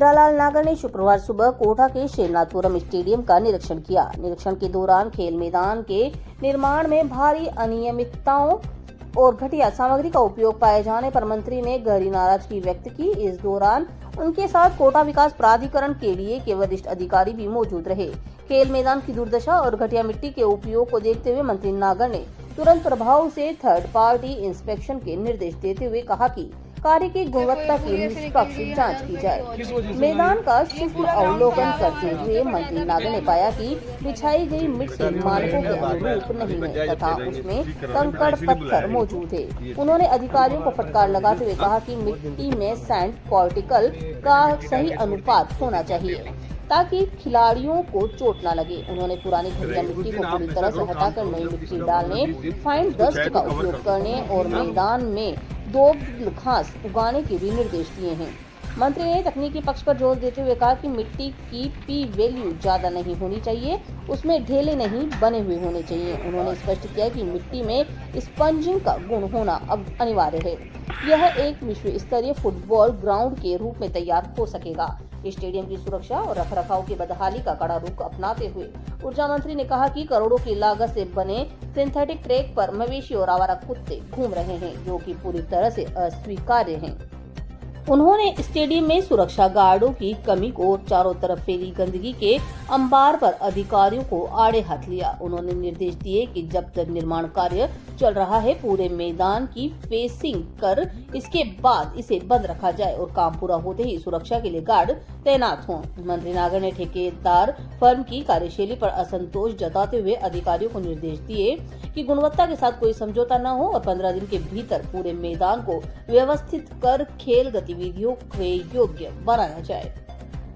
हीरालाल नागर ने शुक्रवार सुबह कोटा के श्रीनाथपुरम स्टेडियम का निरीक्षण किया। निरीक्षण के दौरान खेल मैदान के निर्माण में भारी अनियमितताओं और घटिया सामग्री का उपयोग पाए जाने पर मंत्री ने गहरी नाराजगी व्यक्त की। इस दौरान उनके साथ कोटा विकास प्राधिकरण केडीए के वरिष्ठ अधिकारी भी मौजूद रहे। खेल मैदान की दुर्दशा और घटिया मिट्टी के उपयोग को देखते हुए मंत्री नागर ने तुरंत प्रभाव से थर्ड पार्टी इंस्पेक्शन के निर्देश देते हुए कहा कि कार्य की गुणवत्ता की निष्पक्ष जांच की जाए। मैदान का सूक्ष्म अवलोकन करते हुए मंत्री नागर ने पाया कि बिछाई गई मिट्टी मानकों के अनुरूप नहीं है तथा उसमें कंकड़ पत्थर मौजूद है। उन्होंने अधिकारियों को फटकार लगाते हुए कहा कि मिट्टी में सैंड पार्टिकल का सही अनुपात होना चाहिए ताकि खिलाड़ियों को चोट न लगे। उन्होंने पुरानी घटिया मिट्टी को पूरी तरह से हटाकर नई मिट्टी डालने, फाइन डस्ट का उपयोग करने और मैदान में दोब घास उगाने के भी निर्देश दिए हैं। मंत्री ने तकनीकी पक्ष पर जोर देते हुए कहा कि मिट्टी की पी वैल्यू ज्यादा नहीं होनी चाहिए, उसमें ढेले नहीं बने हुए होने चाहिए। उन्होंने स्पष्ट किया कि मिट्टी में स्पंजिंग का गुण होना अब अनिवार्य है। यह एक विश्व स्तरीय फुटबॉल ग्राउंड के रूप में तैयार हो सकेगा। स्टेडियम की सुरक्षा और रखरखाव की बदहाली का कड़ा रुख अपनाते हुए ऊर्जा मंत्री ने कहा कि करोड़ों की लागत से बने सिंथेटिक ट्रैक पर मवेशी और आवारा कुत्ते घूम रहे हैं, जो कि पूरी तरह से अस्वीकार्य हैं। उन्होंने स्टेडियम में सुरक्षा गार्डों की कमी को और चारों तरफ फैली गंदगी के अंबार पर अधिकारियों को आड़े हाथ लिया। उन्होंने निर्देश दिए कि जब तक निर्माण कार्य चल रहा है पूरे मैदान की फेसिंग कर इसके बाद इसे बंद रखा जाए और काम पूरा होते ही सुरक्षा के लिए गार्ड तैनात हों। मंत्री नागर ने ठेकेदार फर्म की कार्यशैली पर असंतोष जताते हुए अधिकारियों को निर्देश दिए कि गुणवत्ता के साथ कोई समझौता न हो और 15 दिन के भीतर पूरे मैदान को व्यवस्थित कर खेल गतिविधियों के योग्य बनाया जाए।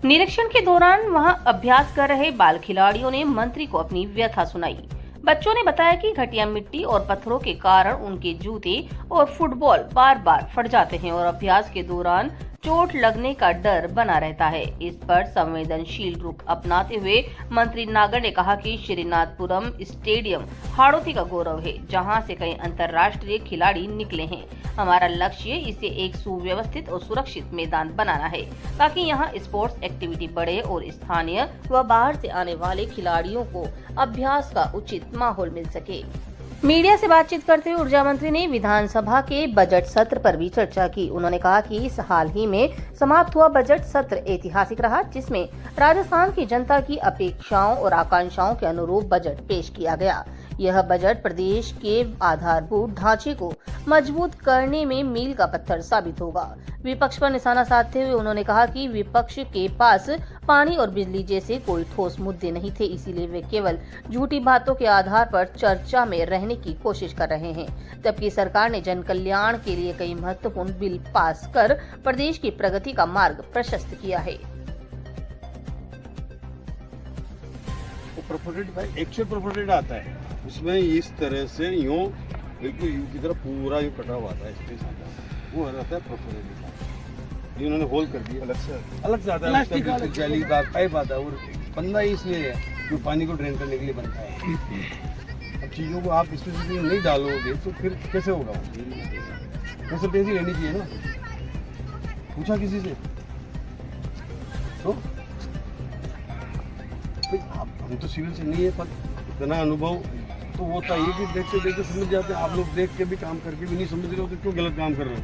निरीक्षण के दौरान वहां अभ्यास कर रहे बाल खिलाड़ियों ने मंत्री को अपनी व्यथा सुनाई। बच्चों ने बताया कि घटिया मिट्टी और पत्थरों के कारण उनके जूते और फुटबॉल बार बार फट जाते हैं और अभ्यास के दौरान चोट लगने का डर बना रहता है। इस पर संवेदनशील रुख अपनाते हुए मंत्री नागर ने कहा कि श्रीनाथपुरम स्टेडियम हाड़ौती का गौरव है, जहां से कई अंतर्राष्ट्रीय खिलाड़ी निकले हैं। हमारा लक्ष्य इसे एक सुव्यवस्थित और सुरक्षित मैदान बनाना है ताकि यहां स्पोर्ट्स एक्टिविटी बढ़े और स्थानीय व बाहर से आने वाले खिलाड़ियों को अभ्यास का उचित माहौल मिल सके। मीडिया से बातचीत करते हुए ऊर्जा मंत्री ने विधानसभा के बजट सत्र पर भी चर्चा की। उन्होंने कहा कि इस हाल ही में समाप्त हुआ बजट सत्र ऐतिहासिक रहा, जिसमें राजस्थान की जनता की अपेक्षाओं और आकांक्षाओं के अनुरूप बजट पेश किया गया। यह बजट प्रदेश के आधारभूत ढांचे को मजबूत करने में मील का पत्थर साबित होगा। विपक्ष पर निशाना साधते हुए उन्होंने कहा कि विपक्ष के पास पानी और बिजली जैसे कोई ठोस मुद्दे नहीं थे, इसीलिए वे केवल झूठी बातों के आधार पर चर्चा में रहने की कोशिश कर रहे हैं, जबकि सरकार ने जन कल्याण के लिए कई महत्वपूर्ण बिल पास कर प्रदेश की प्रगति का मार्ग प्रशस्त किया है। एक्चुअल प्रोपोर्टेड आता है, उसमें इस तरह से यूं बिल्कुल यू की तरफ पूरा यूं कटा हुआ था, स्पेस आता है, वो रहता है प्रोपोर्टेड। इन्होंने होल कर दिया अलग से आता है, उसका बिल्कुल जालीदार पाइप आता है और बंदा ही इसलिए है जो पानी को ड्रेन करने के लिए बनता है। अब चीज़ों को आप स्पेसिफिकली नहीं डालोगे तो फिर कैसे होगा? कंसल्टेंसी लेनी चाहिए ना, पूछा किसी से तो हम तो सिविल से नहीं है, पर इतना अनुभव तो होता है कि देखते समझ जाते हैं। आप लोग देख के भी काम करके भी नहीं समझ रहे हो तो क्यों गलत काम कर रहे हो?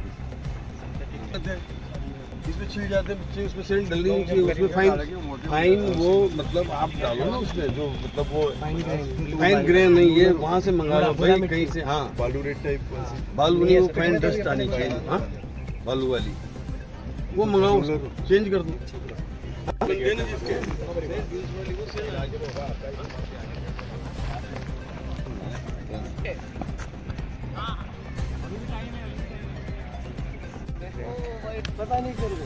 इसमें छिल जाते बच्चे, उसमें सेंट डलनी नहीं चाहिए, उसमें फाइन वो मतलब आप डालो ना उसमें, जो मतलब वो फाइन ग्रेन नहीं है, वहाँ से मंगा लो भाई कहीं से। हाँ, बालू रेट टाइप, बालू नहीं, वो फाइन डस्ट आनी चाहिए। हाँ, बालू वाली वो मंगाओ, चेंज कर दो। पता नहीं करोगे।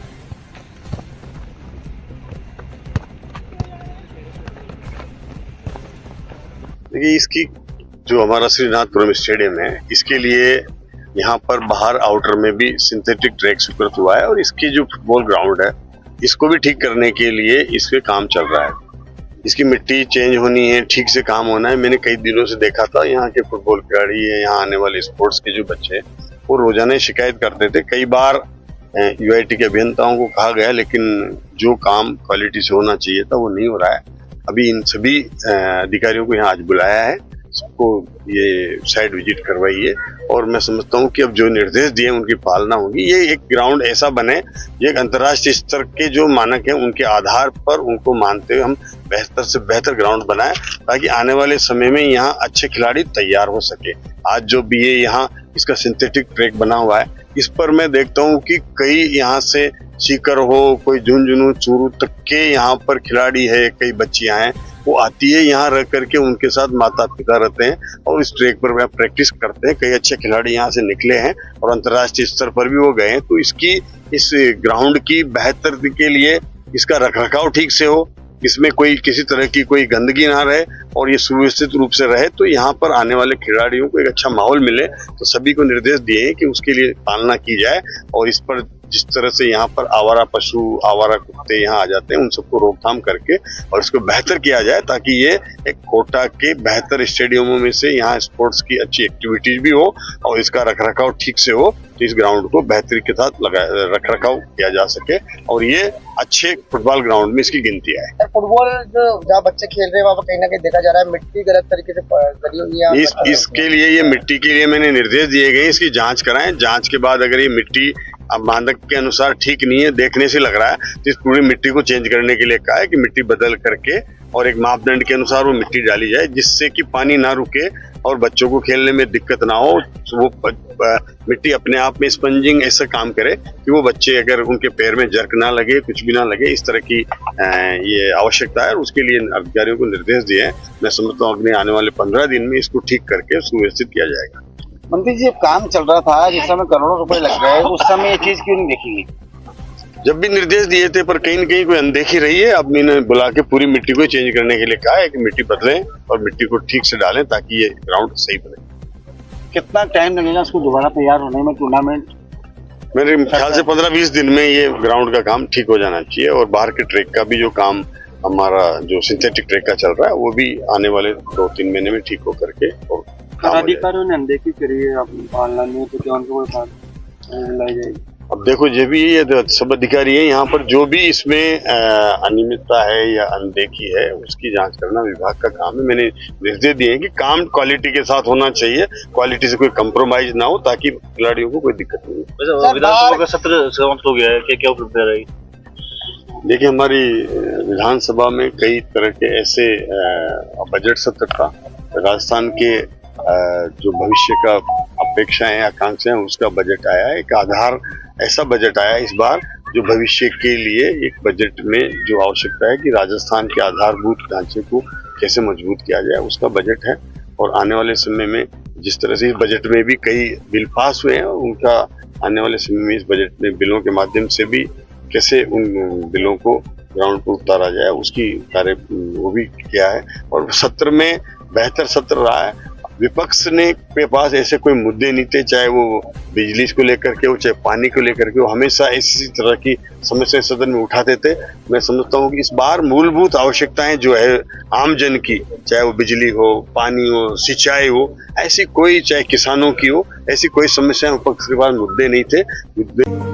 देखिए, इसकी जो हमारा श्रीनाथपुरम स्टेडियम है, इसके लिए यहाँ पर बाहर आउटर में भी सिंथेटिक ट्रैक स्वीकृत हुआ है और इसकी जो फुटबॉल ग्राउंड है इसको भी ठीक करने के लिए इस पे काम चल रहा है। इसकी मिट्टी चेंज होनी है, ठीक से काम होना है। मैंने कई दिनों से देखा था यहाँ के फुटबॉल खिलाड़ी है, यहाँ आने वाले स्पोर्ट्स के जो बच्चे हैं वो रोजाना शिकायत करते थे। कई बार यूआईटी के अभियंताओं को कहा गया, लेकिन जो काम क्वालिटी से होना चाहिए था वो नहीं हो रहा है। अभी इन सभी अधिकारियों को यहाँ आज बुलाया है, सबको ये साइट विजिट करवाई है और मैं समझता हूँ कि अब जो निर्देश दिए उनकी पालना होगी। ये एक ग्राउंड ऐसा बने, ये एक अंतर्राष्ट्रीय स्तर के जो मानक हैं उनके आधार पर उनको मानते हुए हम बेहतर से बेहतर ग्राउंड बनाएं ताकि आने वाले समय में यहाँ अच्छे खिलाड़ी तैयार हो सके। आज जो भी ये यहाँ इसका सिंथेटिक ट्रैक बना हुआ है, इस पर मैं देखता हूँ कि कई यहाँ से सीकर हो, कोई झुंझुनू चूरू तक के यहाँ पर खिलाड़ी है, कई बच्चियां हैं, वो आती है यहाँ रह करके उनके साथ माता पिता रहते हैं और इस ट्रैक पर प्रैक्टिस करते हैं। कई अच्छे खिलाड़ी यहाँ से निकले हैं और अंतर्राष्ट्रीय स्तर पर भी वो गए हैं। तो इस ग्राउंड की बेहतर के लिए इसका रखरखाव ठीक से हो, इसमें कोई किसी तरह की कोई गंदगी ना रहे और ये सुव्यवस्थित रूप से रहे, तो यहाँ पर आने वाले खिलाड़ियों को एक अच्छा माहौल मिले। तो सभी को निर्देश दिए हैं कि उसके लिए पालना की जाए और इस पर जिस तरह से यहाँ पर आवारा पशु, आवारा कुत्ते यहाँ आ जाते हैं, उन सबको रोकथाम करके और इसको बेहतर किया जाए ताकि ये एक कोटा के बेहतर स्टेडियमों में से यहाँ स्पोर्ट्स की अच्छी एक्टिविटीज भी हो और इसका रखरखाव ठीक से हो, तो इस ग्राउंड को बेहतरी के साथ रखरखाव किया जा सके और ये अच्छे फुटबॉल ग्राउंड में इसकी गिनती आए। फुटबॉल जो जहाँ बच्चे खेल रहे हैं वहाँ पर कहीं ना कहीं देखा जा रहा है मिट्टी गलत तरीके से करी हुई है। इसके लिए ये मिट्टी के लिए मैंने निर्देश दिए गए, इसकी जांच कराएं। जांच के बाद अगर ये मिट्टी अब मानक के अनुसार ठीक नहीं है, देखने से लग रहा है, तो इस पूरी मिट्टी को चेंज करने के लिए कहा है कि मिट्टी बदल करके और एक मापदंड के अनुसार वो मिट्टी डाली जाए जिससे कि पानी ना रुके और बच्चों को खेलने में दिक्कत ना हो। वो मिट्टी अपने आप में स्पंजिंग ऐसा काम करे कि वो बच्चे अगर उनके पैर में जर्क ना लगे, कुछ भी ना लगे, इस तरह की ये आवश्यकता है और उसके लिए अधिकारियों को निर्देश दिए हैं। मैं समझता हूँ अगले आने वाले 15 दिन में इसको ठीक करके सुव्यवस्थित किया जाएगा। मंत्री जी, काम चल रहा था जिस समय करोड़ों रुपए लग गए, उस समय ये चीज क्यों नहीं देखी गई? जब भी निर्देश दिए थे पर कहीं न कहीं कोई अनदेखी रही है। अब मैंने बुला के पूरी मिट्टी को चेंज करने के लिए कहा है कि मिट्टी बदलें और मिट्टी को ठीक से डालें ताकि ये ग्राउंड सही बने। कितना टाइम लगेगा इसको दोबारा तैयार होने में? टूर्नामेंट मेरे ख्याल से 15-20 दिन में ये ग्राउंड का काम ठीक हो जाना चाहिए और बाहर के ट्रैक का भी जो काम हमारा जो सिंथेटिक ट्रैक का चल रहा है वो भी आने वाले 2-3 महीने में ठीक हो करके और अधिकारियों ने अनदेखी करी है पालना में, तो क्या उनको लाई जाएगी? अब देखो, ये भी ये सब अधिकारी है यहाँ पर, जो भी इसमें अनियमितता है या अनदेखी है उसकी जांच करना विभाग का काम है। मैंने निर्देश दिए हैं कि काम क्वालिटी के साथ होना चाहिए, क्वालिटी से कोई कंप्रोमाइज ना हो ताकि खिलाड़ियों को कोई दिक्कत नहीं हो। विधानसभा का सत्र समाप्त हो गया है, क्या उपलब्धियां रही? देखिए, हमारी विधानसभा में कई तरह के ऐसे बजट सत्र था। राजस्थान के जो भविष्य का अपेक्षाएं आकांक्षाएं उसका बजट आया है। एक आधार ऐसा बजट आया इस बार जो भविष्य के लिए एक बजट में जो आवश्यकता है कि राजस्थान के आधारभूत ढांचे को कैसे मजबूत किया जाए, उसका बजट है। और आने वाले समय में जिस तरह से इस बजट में भी कई बिल पास हुए हैं, उनका आने वाले समय में इस बजट में बिलों के माध्यम से भी कैसे उन बिलों को ग्राउंड पर उतारा जाए उसकी कार्य वो भी किया है। और सत्र में बेहतर सत्र रहा है। विपक्ष ने के पास ऐसे कोई मुद्दे नहीं थे, चाहे वो बिजली को लेकर के हो, चाहे पानी को लेकर के हो, हमेशा इसी तरह की समस्या सदन में उठाते थे। मैं समझता हूँ कि इस बार मूलभूत आवश्यकताएं जो है आम जन की, चाहे वो बिजली हो, पानी हो, सिंचाई हो, ऐसी कोई, चाहे किसानों की हो, ऐसी कोई समस्या विपक्ष के पास मुद्दे नहीं थे।